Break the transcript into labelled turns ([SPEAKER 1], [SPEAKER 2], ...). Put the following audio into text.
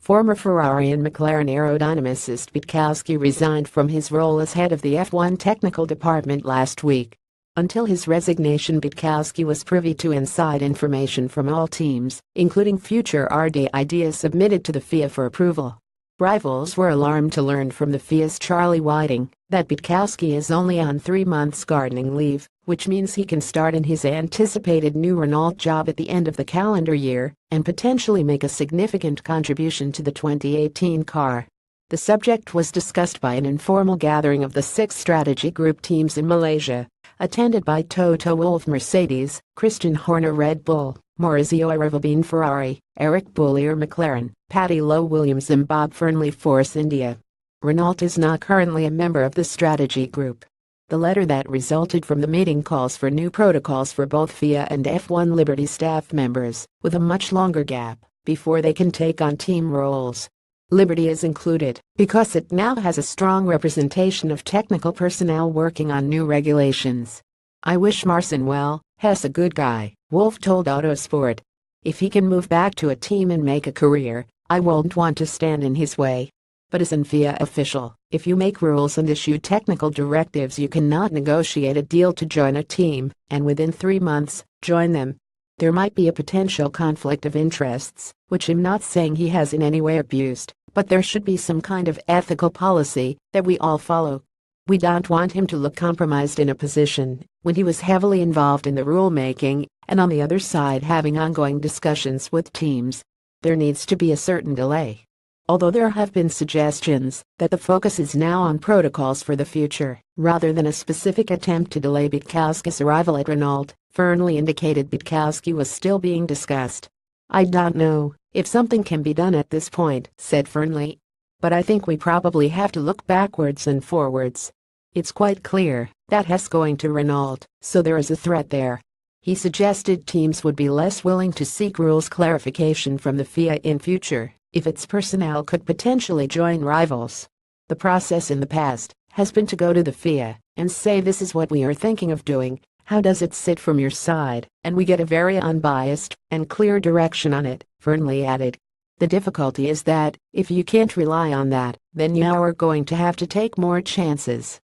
[SPEAKER 1] Former Ferrari and McLaren aerodynamicist Budkowski resigned from his role as head of the F1 technical department last week. Until his resignation, Budkowski was privy to inside information from all teams, including future RD ideas submitted to the FIA for approval. Rivals were alarmed to learn from the FIA's Charlie Whiting that Budkowski is only on 3 months gardening leave, which means he can start in his anticipated new Renault job at the end of the calendar year and potentially make a significant contribution to the 2018 car. The subject was discussed by an informal gathering of the 6 strategy group teams in Malaysia, attended by Toto Wolff Mercedes, Christian Horner Red Bull, Maurizio Arrivabene Ferrari, Eric Boullier McLaren, Paddy Lowe Williams and Bob Fernley Force India. Renault is not currently a member of the strategy group. The letter that resulted from the meeting calls for new protocols for both FIA and F1 Liberty staff members, with a much longer gap before they can take on team roles. Liberty is included because it now has a strong representation of technical personnel working on new regulations. "I wish Marcin well, he's a good guy," Wolff told Autosport. "If he can move back to a team and make a career, I won't want to stand in his way. But as an FIA official, if you make rules and issue technical directives, you cannot negotiate a deal to join a team and within 3 months join them. There might be a potential conflict of interests, which I'm not saying he has in any way abused, but there should be some kind of ethical policy that we all follow. We don't want him to look compromised in a position when he was heavily involved in the rulemaking and on the other side having ongoing discussions with teams. There needs to be a certain delay." Although there have been suggestions that the focus is now on protocols for the future, rather than a specific attempt to delay Budkowski's arrival at Renault, Fernley indicated Budkowski was still being discussed. "I don't know if something can be done at this point," said Fernley. "But I think we probably have to look backwards and forwards. It's quite clear that he's going to Renault, so there is a threat there." He suggested teams would be less willing to seek rules clarification from the FIA in future if its personnel could potentially join rivals. "The process in the past has been to go to the FIA and say this is what we are thinking of doing, how does it sit from your side, and we get a very unbiased and clear direction on it," Fernley added. "The difficulty is that if you can't rely on that, then you are going to have to take more chances.